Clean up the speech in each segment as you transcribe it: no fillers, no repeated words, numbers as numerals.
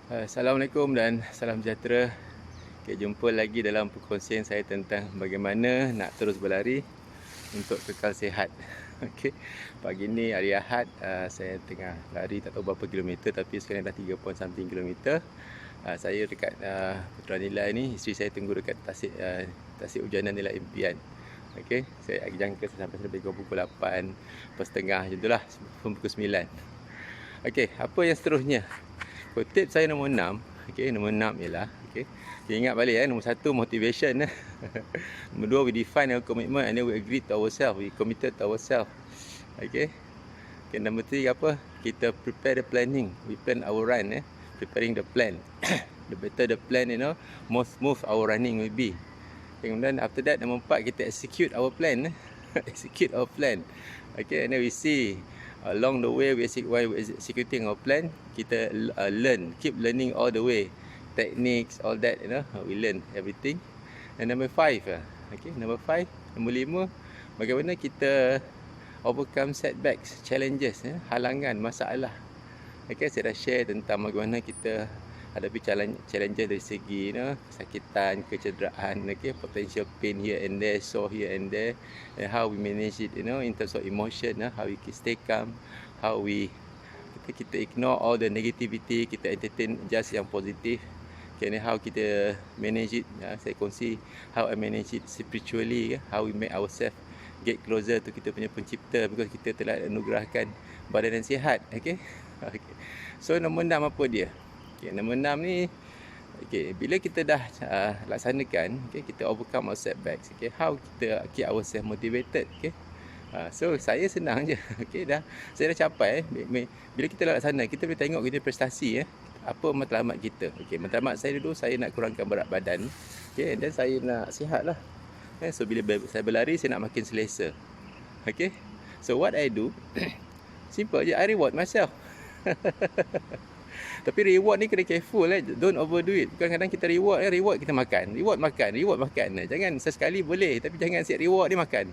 Assalamualaikum dan salam sejahtera. Okay, jumpa lagi dalam perkongsian saya tentang bagaimana nak terus berlari untuk kekal sihat. Okey, pagi ni hari Ahad, saya tengah lari tak tahu berapa kilometer, tapi sekarang dah 3 point something kilometer. Saya dekat Putra Nilai ni, isteri saya tunggu dekat Tasik Ujanan Nilai Impian. Okey, saya jangka sampai lebih kurang pukul 8.30 macam itulah, pukul 9. Okey, apa yang seterusnya? Tip saya nombor 6. Okey, nombor 6 ialah okey. Kita ingat balik nombor 1 motivation. Nombor 2 we define our commitment and then we agree to ourselves, we committed to ourselves. Okey. Okay, nombor 3 apa? Kita prepare the planning. We plan our run, preparing the plan. The better the plan, more smooth our running will be. Kemudian after that nombor 4 kita execute our plan. Execute our plan. Okay, and then we see along the way while we executing our plan, kita learn, keep learning all the way, techniques, all that, we learn everything. And number 5, number 5, bagaimana kita overcome setbacks, challenges, halangan, masalah. Okay, saya dah share tentang bagaimana kita hadapi challenges dari segi kesakitan, kecederaan, potential pain here and there, sore here and there, and how we manage it, in terms of emotion, how we stay calm, how kita ignore all the negativity, kita entertain just yang positif. Okay, and how kita manage it, saya kongsi how I manage it spiritually, how we make ourselves get closer to kita punya pencipta, because kita telah anugerahkan badan yang sihat. Okay. So nombor 6 apa dia? Okay, nombor 6 ni, bila kita dah laksanakan, kita overcome our setbacks, how kita keep ourselves motivated. So saya senang je. Saya dah capai. Bila kita laksana, kita boleh tengok kita prestasi, apa matlamat kita. Matlamat saya dulu, saya nak kurangkan berat badan, and then saya nak sihat lah. So bila saya berlari, saya nak makin selesa. So what I do, simple je, I reward myself. Tapi reward ni kena careful, don't overdo it. Kadang-kadang kita reward kita makan. Reward makan. Jangan sesekali boleh, tapi jangan siap reward dia makan.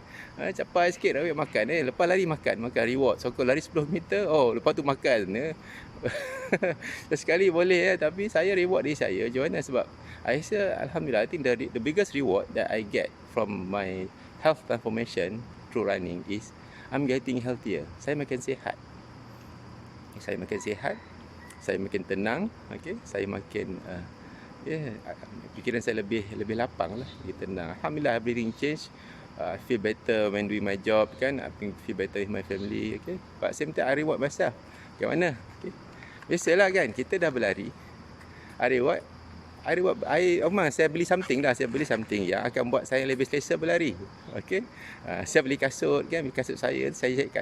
Capai sikit dah makan, lepas lari makan reward. So kalau lari 10 meter, lepas tu makan. Sesekali boleh, tapi saya reward diri saya. Macam mana? Sebab I rasa alhamdulillah, I think the biggest reward that I get from my health transformation through running is I'm getting healthier. Saya makin sihat. Saya makin tenang, saya makin fikiran saya lebih lapang lah, lebih tenang. Alhamdulillah, everything change. I feel better when doing my job, kan. I feel better with my family, But same time I reward myself. Bagaimana? Biasalah kan, kita dah berlari, saya beli something yang akan buat saya lebih selesa berlari. Saya beli kasut, kasut saya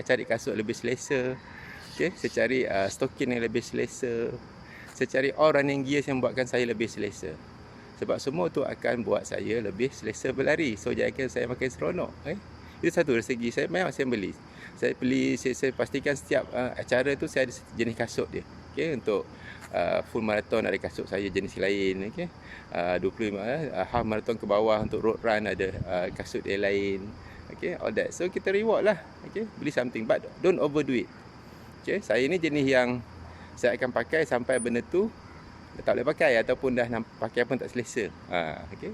cari kasut lebih selesa. Saya cari stokin yang lebih selesa. Saya cari all running gears yang buatkan saya lebih selesa. Sebab semua tu akan buat saya lebih selesa berlari. So jadikan saya makin seronok. Itu satu dari segi saya memang saya beli. Saya pastikan setiap acara tu saya ada jenis kasut dia. Untuk full marathon ada kasut saya jenis lain. 25 half marathon ke bawah untuk road run ada kasut dia lain. All that. So kita reward lah. Beli something, but don't overdo it. Saya ni jenis yang saya akan pakai sampai benda tu tak boleh pakai, ataupun dah pakai pun tak selesa.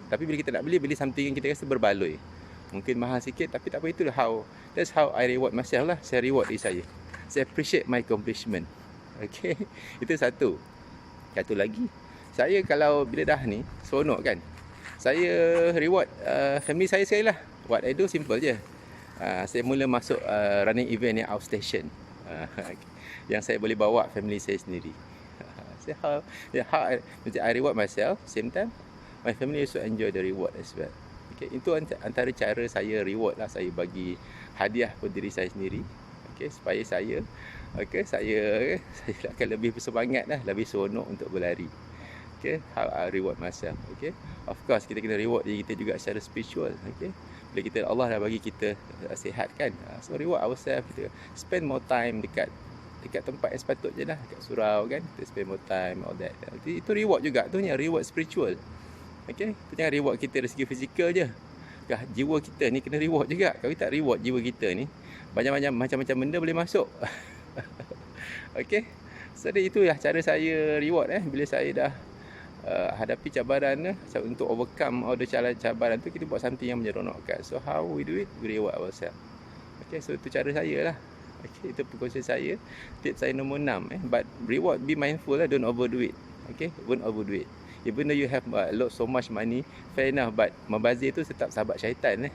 Tapi bila kita nak beli something yang kita rasa berbaloi. Mungkin mahal sikit, tapi tak apa, itulah that's how I reward myself lah. Saya reward diri saya. Saya appreciate my accomplishment. Itu satu. Satu lagi, saya kalau bila dah ni seronok kan, saya reward family saya sekali lah. What I do simple je. Saya mula masuk running event yang outstation. Yang saya boleh bawa family saya sendiri. I reward myself, same time my family also enjoy the reward as well. Itu antara cara saya reward lah. Saya bagi hadiah pada diri saya sendiri, supaya saya akan lebih bersemangat lah, lebih seronok untuk berlari. How I reward myself. Of course kita kena reward diri kita juga secara spiritual. Bila Allah dah bagi kita sihat kan, so reward ourselves. Kita spend more time dekat tempat yang sepatutnya lah, dekat surau kan, kita spend more time, all that. Itu reward juga, tu yang reward spiritual. Itu jangan reward kita dari segi fizikal je. Jiwa kita ni kena reward juga. Kalau kita tak reward jiwa kita ni, macam-macam benda boleh masuk. So itu lah cara saya reward bila saya dah hadapi cabaran untuk overcome all the cabaran tu, kita buat something yang menyeronokkan. So how we do it, we reward ourselves. Okay, so itu cara saya lah. Okay, itu perkongsian saya. Tips saya nombor 6 but reward, be mindful lah, don't overdo it. Okay, don't overdo it. Even though you have so much money, fair enough, but membazir tu tetap sahabat syaitan.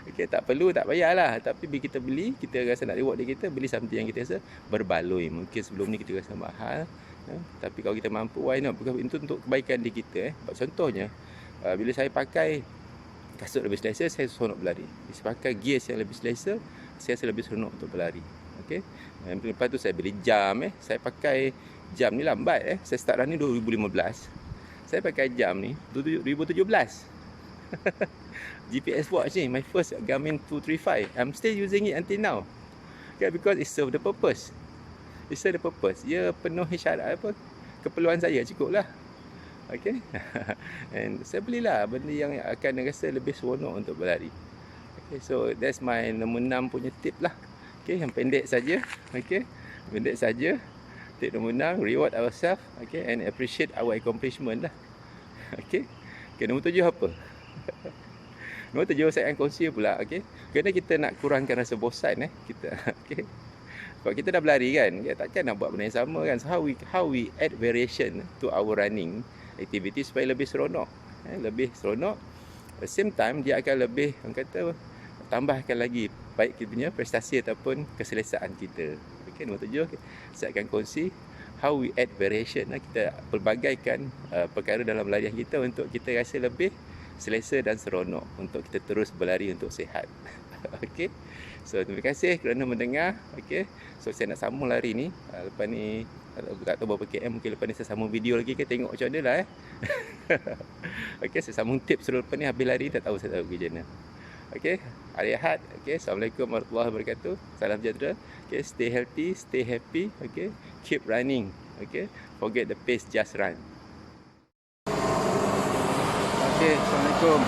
Okay, tak perlu, tak payahlah. Tapi bila kita beli, kita rasa nak reward diri kita, beli something yang kita rasa berbaloi. Mungkin sebelum ni kita rasa mahal, tapi kalau kita mampu, why not? Because itu untuk kebaikan diri kita. Contohnya, bila saya pakai kasut lebih selesa, saya seronok berlari. Bila saya pakai gears yang lebih selesa, saya rasa lebih seronok untuk berlari. Okay? Lepas tu saya beli jam. Saya pakai jam ni lambat. Saya start running 2015. Saya pakai jam ni 2017. GPS watch ni, my first Garmin 235. I'm still using it until now. Okay, because it serve the purpose. It serve the purpose. Ia penuh syarat keperluan saya, cukup lah. Okay. And saya belilah benda yang akan rasa lebih seronok untuk berlari. Okay, so that's my nombor 6 punya tip lah. Okay, yang pendek saja. Okay, pendek saja. Tip nombor 6, reward ourselves. Okay, and appreciate our accomplishment lah. Okay. Okay, nombor 7 apa? Nombor 7 saya akan kongsi pula. Okay, kerana kita nak kurangkan rasa bosan kita. Okay. Kalau kita dah berlari kan, takkan nak buat benda yang sama kan. So how we add variation to our running activity supaya lebih seronok. Lebih seronok. At the same time, dia akan lebih, orang kata, tambahkan lagi baik kita punya prestasi ataupun keselesaan kita. Okay, nombor 7, saya akan kongsi how we add variation. Kita pelbagaikan perkara dalam larian kita untuk kita rasa lebih selesa dan seronok untuk kita terus berlari untuk sihat. Okay. So terima kasih kerana mendengar. Okay. So saya nak sambung lari ni. Lepas ni tak tahu berapa km, mungkin lepas ni saya sambung video lagi ke, tengok macam mana lah Okay, saya sambung tips dulu. Lepas ni habis lari tak tahu saya tahu pergi macam mana. Okay, hari Ahad. Okay, Assalamualaikum warahmatullahi wabarakatuh. Salam sejahtera. Okay, stay healthy, stay happy. Okay, keep running. Okay, forget the pace, just run. Okay, Assalamualaikum.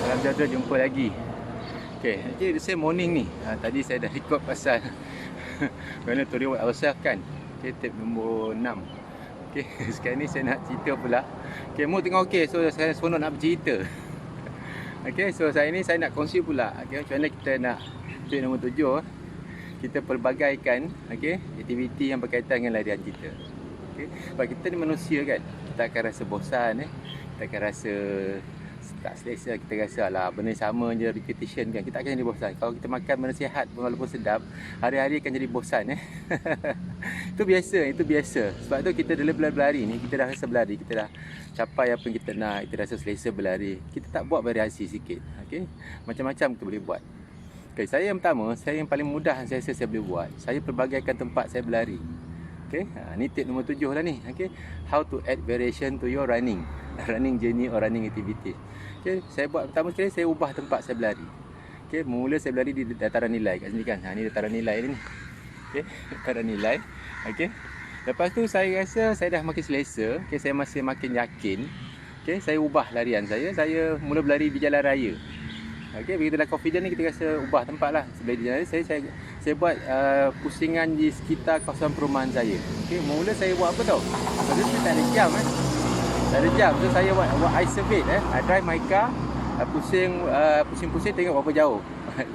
Salam sejahtera, jumpa lagi. Okay, the same morning ni. Tadi saya dah record pasal kerana to reward ourselves kan. Okay, tip nombor 6. Okay, sekarang ni saya nak cerita pula. Okay, mood tengah okay, so saya seronok nak bercerita. Okay, so saya nak kongsi pula. Okay, macam mana kita nak, tip nombor 7, kita pelbagaikan aktiviti yang berkaitan dengan larian kita. Okay, sebab kita ni manusia kan, kita akan rasa bosan kita akan rasa tak selesa, kita rasa lah benda sama je, repetition kan, kita akan jadi bosan. Kalau kita makan benda sihat walaupun sedap, hari-hari akan jadi bosan Itu biasa. Sebab tu kita dalam berlari ni, kita dah rasa berlari, kita dah capai apa yang kita nak, kita rasa selesa berlari, kita tak buat variasi sikit. Okay, macam-macam kita boleh buat. Okay, saya yang pertama, saya yang paling mudah saya rasa saya boleh buat, saya pelbagaikan tempat saya berlari. Okay, ni tip nombor 7 lah ni. Okay, how to add variation to your running journey or running activity. Okay, saya buat pertama sekali, saya ubah tempat saya berlari. Okay, mula saya berlari di dataran nilai kat sini kan. Ni dataran nilai ni. Okay, dataran nilai. Okay, lepas tu saya rasa saya dah makin selesa. Okay, saya masih makin yakin. Okay, saya ubah larian saya. Saya mula berlari di jalan raya. Okay, bila kita dah confident ni, kita rasa ubah tempat lah. Sebelum di jalan raya, saya buat pusingan di sekitar kawasan perumahan saya. Okay, mula saya buat apa tau? Lepas tu tak ada jam Tak ada jam. So saya buat I survey I drive my car, pusing-pusing tengok berapa jauh.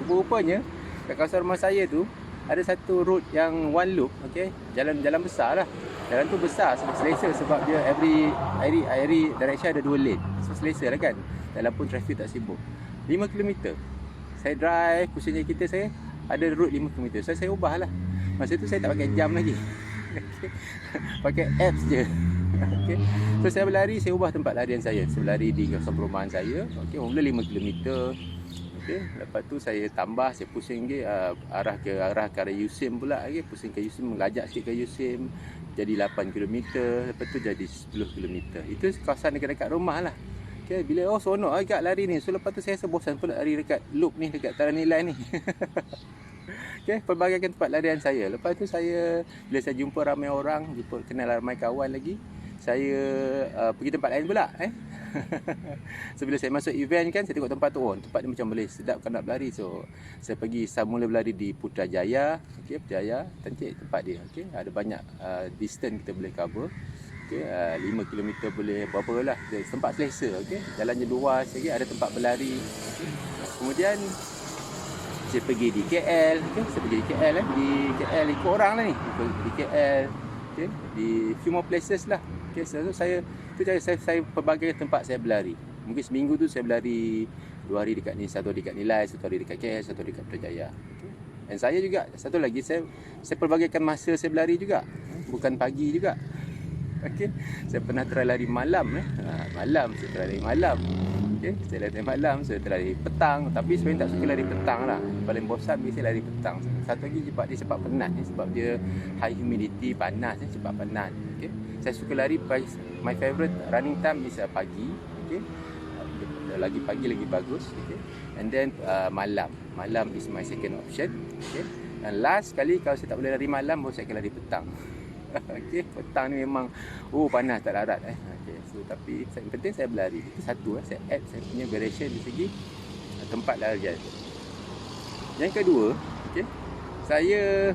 Rupanya kat kawasan rumah saya tu ada satu road yang one loop. Okay, jalan besar lah. Jalan tu besar sebab selesa, sebab dia every direction ada 2 lane. So selesa lah kan, dalam pun traffic tak sibuk. 5 km saya drive, pusingnya kita saya ada route 5 km. So saya ubah lah. Masa tu saya tak pakai jam lagi. Pakai apps je. Okay. So saya berlari, saya ubah tempat larian saya. Saya berlari di kawasan perumahan saya. Okay, mula 5 km. Okay. Lepas tu saya tambah, saya pusing arah ke arah USIM pula. Okay. Pusing ke USIM, melajak sikit ke USIM, jadi 8 km. Lepas tu jadi 10 km. Itu kawasan dekat-dekat rumah lah. Okay, bila seronok agak lari ni. So lepas tu saya rasa bosan pula lari dekat loop ni, dekat dataran nilai ni. Okay, pelbagaikan tempat larian saya. Lepas tu saya, bila saya jumpa ramai orang, kenal ramai kawan lagi, saya pergi tempat lain pula So bila saya masuk event kan, saya tengok tempat tu, oh, tempat ni macam boleh sedap kan nak berlari. So saya pergi mula berlari di Putrajaya. Okey, Putrajaya cantik tempat dia. Okey, ada banyak distance kita boleh cover. Okey, 5 km boleh berapa lah. Tempat selesa, okey. Jalannya luas, okey, ada tempat berlari. Okay. Kemudian saya pergi di KL, okey, saya pergi di KL di KL ikut orang lah ni. Di KL, okey, di few more places lah. Okey, so saya pelbagai tempat saya berlari. Mungkin seminggu tu saya berlari 2 hari dekat ni, 1 hari dekat Nilai, 1 hari dekat KL, 1 hari dekat Putrajaya. Okay. Dan saya juga, satu lagi, saya pelbagaikan masa saya berlari juga. Bukan pagi juga. Okay. Saya pernah try lari malam. Malam, saya try lari malam. Okay. Saya lari malam, saya try lari petang. Tapi sebenarnya tak suka lari petang lah. Paling bosan biasa lari petang. Satu lagi sebab penat. Sebab dia high humidity, panas. Cepat penat. Okay. Saya suka lari, my favorite running time is pagi. Okay. Lagi pagi lagi bagus. Okay. And then malam is my second option. Okay. Dan last kali kalau saya tak boleh lari malam, baru saya akan lari petang. Okay. Petang ni memang panas tak larat. Okay. So tapi yang penting saya berlari. Itu satu, saya add saya punya variation di segi tempat larian. Yang kedua, okay, saya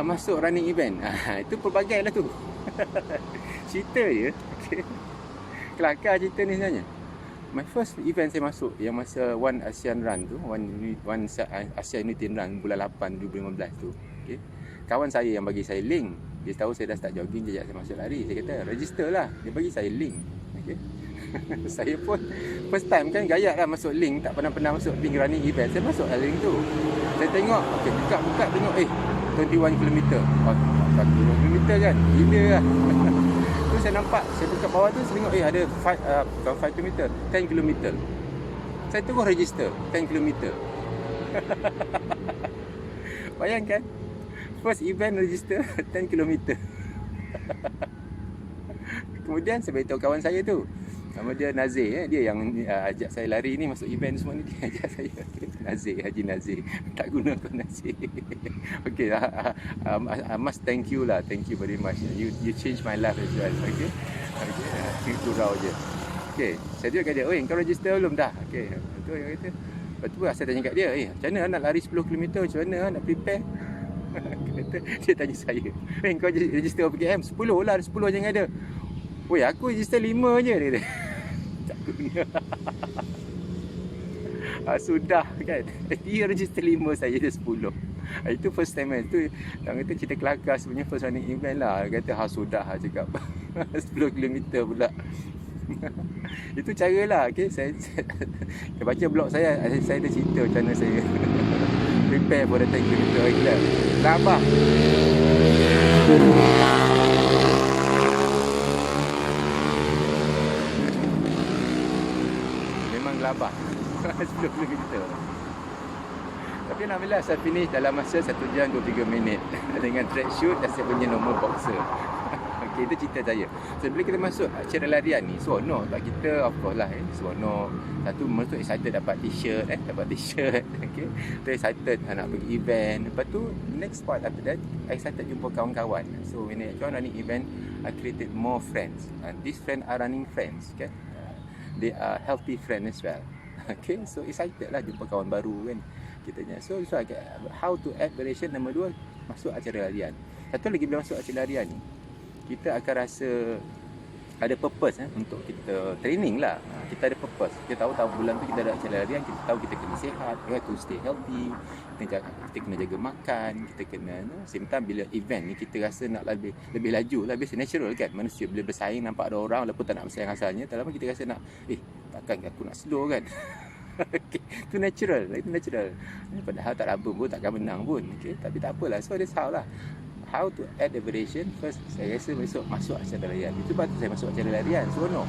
masuk running event. Itu pelbagai lah tu. Cerita je. Okay. Kelakar cerita ni sebenarnya. My first event saya masuk, yang masa One ASEAN Run tu, One ASEAN Unity Run bulan 8 2015 tu. Okay. Kawan saya yang bagi saya link. Dia tahu saya dah start jogging, dia ajak saya masuk lari. Saya kata register lah. Dia bagi saya link. Okay. Saya pun first time kan gaya lah masuk link. Tak pernah masuk link running event. Saya masuk link tu. Saya tengok, okay, buka tengok 21 km. 21 km kan, gila lah. Tu saya nampak, saya buka bawah tu, saya tengok ada 5 km, 10 km. Saya terus register 10 km. Bayangkan, first event register 10 km. Kemudian saya beritahu kawan saya tu, nama dia Nazir, dia yang ajak saya lari ni, masuk event semua ni, dia ajak saya. Okay. Nazir, Haji Nazir. Tak guna kau Nazir. Okay, I must thank you lah. Thank you very much. You changed my life as well. Okay. Gurau je. Okay, saya juga kata dia, kau register belum dah? Okay, itu yang kata. Lepas tu saya tanya kat dia, macam mana nak lari 10 km, macam mana nak prepare? Dia tanya saya, kau register berapa km? 10 lah, 10 je yang ada. Aku register 5 je, dia. Tak guna. Sudah kan. Dia register 5, saya je 10. Itu first time kan. Itu yang kata cerita kelakar sebenarnya first running event lah. Dia kata sudah cakap. 10 km pula. Itu cara lah. Okay. Saya baca blog saya ada cerita macam mana saya prepare for the 10 km regular. Sabar. Memang gelabah. 10 km. Tapi alhamdulillah saya finish dalam masa 1 jam 23 minit dengan track shoot dan saya punya normal boxer. Okay, itu cerita saya. So bila kita masuk acara larian ni, seronok tak kita, of course lah, seronok. Satu, masuk excited dapat t-shirt, okay. Tu excited nak pergi event. Lepas tu next part after that, excited jumpa kawan-kawan. So when I join running event, I created more friends. And these friends are running friends, okay. They are healthy friends as well. Okay, so excited lah jumpa kawan baru kan kitanya. So how to add variation. Nombor 2, masuk acara larian. Satu lagi, bila masuk acara larian ni, kita akan rasa ada purpose untuk kita training lah. Kita ada purpose. Kita tahu bulan tu kita ada acara larian, kita tahu kita kena sihat, to stay healthy, kita kena jaga makan, kita kena same time bila event ni kita rasa nak lebih laju lah. Biasa natural kan, manusia bila bersaing nampak ada orang walaupun tak nak bersaing asalnya, tak lama kita rasa nak takkan aku nak slow kan. Okay. Itu natural. Padahal tak apa pun, takkan menang pun. Okay. Tapi tak apalah. So that's how lah. How to add the variation. First, saya rasa masuk acara larian. Itu patut saya masuk acara larian. Seronok.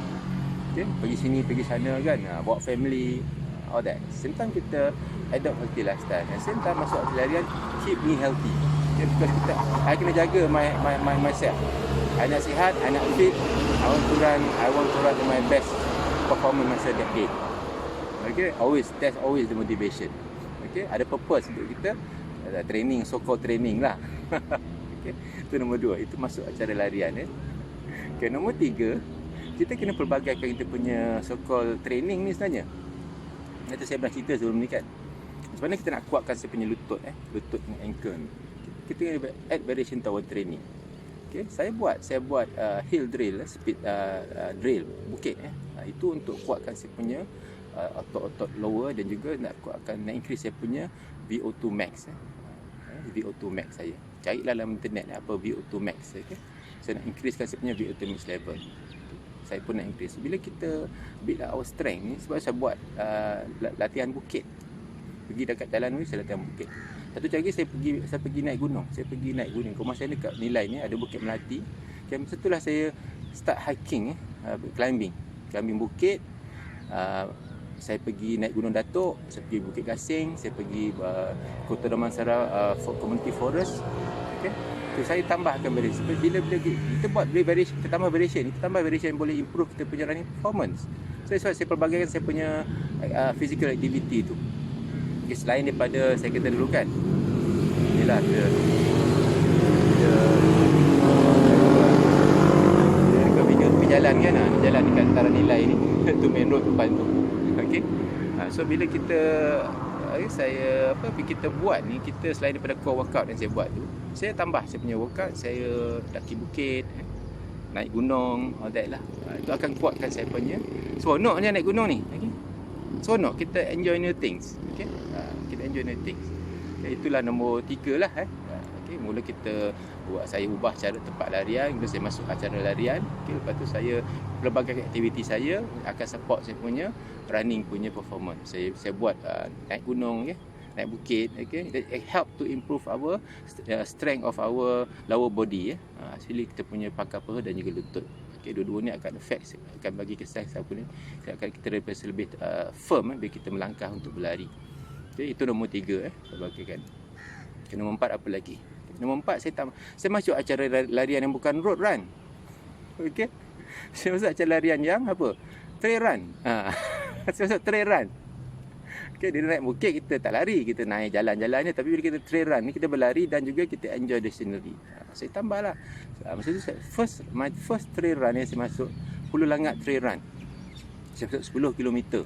Okay. Pergi sini, pergi sana kan. Bawa family. All that. Same time kita adopt healthy lifestyle. And same time masuk acara larian, keep me healthy. Okay. Because I kena jaga myself. I nak sihat, I nak fit. I want to run to my best performance masa that day. Okay, that's always the motivation. Okay, ada purpose untuk kita training, so-called training lah. Okay, itu nombor 2, itu masuk acara larian. Okay, nombor 3, kita kena pelbagaikan kita punya so-called training ni sebenarnya. Nanti saya pernah cerita sebelum ni kan. Sebenarnya kita nak kuatkan saya punya lutut lutut dengan ankle ni. Kita kena add variation to our training. Okay, saya buat heel drill, speed drill bukit itu untuk kuatkan saya punya otot-otot lower dan juga nak kuatkan, nak increase saya punya VO2 max. VO2 max saya. Carilah dalam internet apa VO2 max. Okay? Saya nak increasekan saya punya VO2 max level. Saya pun nak increase. Bila kita build our strength ni, sebab saya buat latihan bukit. Pergi dekat jalan ni saya latihan bukit. Satu lagi saya pergi naik gunung. Rumah saya dekat Nilai ni ada Bukit Melati. Okay, masa itulah saya start hiking climbing bukit. Saya pergi naik Gunung Datuk, saya pergi Bukit Gasing, saya pergi Kota Damansara Community Forest. Okay. So, saya tambahkan variation. Bila kita buat variation, kita tambah variation boleh improve kita punya running performance. So saya pelbagaikan saya punya physical activity tu. Okay, selain daripada saya kata dulu kan, inilah dia dekat video tepi jalan kan, jalan dekat antara Nilai ni tu main road depan tu. Okey. So bila kita kita buat ni, kita selain daripada core workout yang saya buat tu, saya tambah saya punya workout, saya daki bukit, naik gunung, all that lah. Itu akan kuatkan saya punya seronoknya naik gunung ni. Okey. Seronok, kita enjoy new things. Okey. Kita enjoy new things. Okay, itulah nombor 3 lah. Okay, mula kita saya ubah cara tempat larian, kemudian saya masuk acara larian. Okay, lepas tu saya pelbagai aktiviti saya akan support saya punya running punya performance. Saya buat naik gunung, naik bukit, it help to improve our strength of our lower body, especially kita punya pangkal paha dan juga lutut. Okay, dua-dua ni akan affect, akan bagi kesan akan kita lebih firm bila kita melangkah untuk berlari. Okay, itu nombor 3 pelbagaikan. Okay, nombor 4 apa lagi? Nombor 4 saya masuk acara larian yang bukan road run. Okey. Saya masuk acara larian yang apa? Trail run. Saya masuk trail run. Okey, dia naik bukit kita tak lari, kita naik jalan-jalannya, tapi bila kita trail run ni kita berlari dan juga kita enjoy the scenery. Saya tambahlah. Masa tu my first trail run yang saya masuk Hulu Langat trail run. Saya masuk 10 km.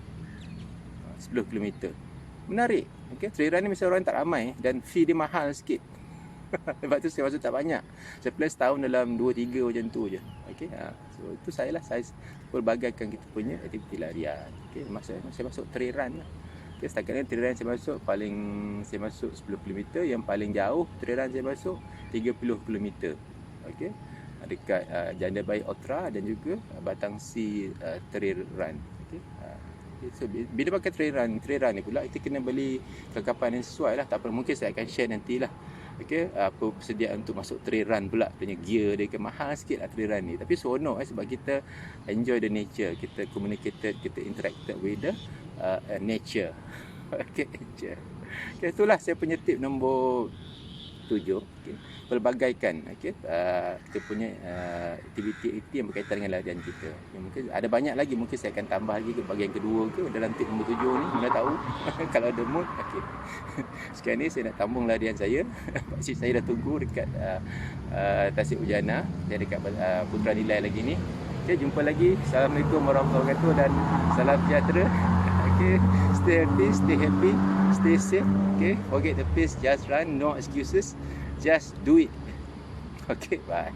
10 km. Menarik. Okey, trail run ni mesti orang tak ramai dan fee dia mahal sikit. Lepas tu saya masuk tak banyak. Saya plan setahun dalam 2-3 macam tu je. Okey, so itu saya pelbagaikan kita punya aktiviti larian. Okey, saya masuk trail run lah. Okey, setakat ni trail run saya masuk 10 km, yang paling jauh trail run saya masuk 30 km. Okey, dekat Janda Bayi Ultra dan juga Batangsi trail run. Okey. So, bila pakai trail run ni pula kita kena beli kelengkapan yang sesuai lah. Tak apa, mungkin saya akan share nantilah. Okey, apa persediaan untuk masuk trail run pula, punya gear dia kan mahal sikit lah trail run ni, tapi seronok sebab kita enjoy the nature, kita communicated, kita interacted with the nature. Okey, nature. Okey, itulah saya punya tip nombor 7. Okay. Pelbagaikan kita punya aktiviti yang berkaitan dengan larian kita. Mungkin ada banyak lagi, mungkin saya akan tambah lagi ke bahagian kedua ke dalam tip nombor 7 ni, mana tahu kalau ada mood. Okey. Sekarang ni saya nak tambung larian saya. Pakcik saya dah tunggu dekat Tasik Ujana dan dekat Putra Nilai lagi ni. Okey, jumpa lagi. Assalamualaikum warahmatullahi wabarakatuh dan salam sejahtera. Okey, stay happy, stay safe. Okay, forget the pace, just run, no excuses, just do it. Okay, bye.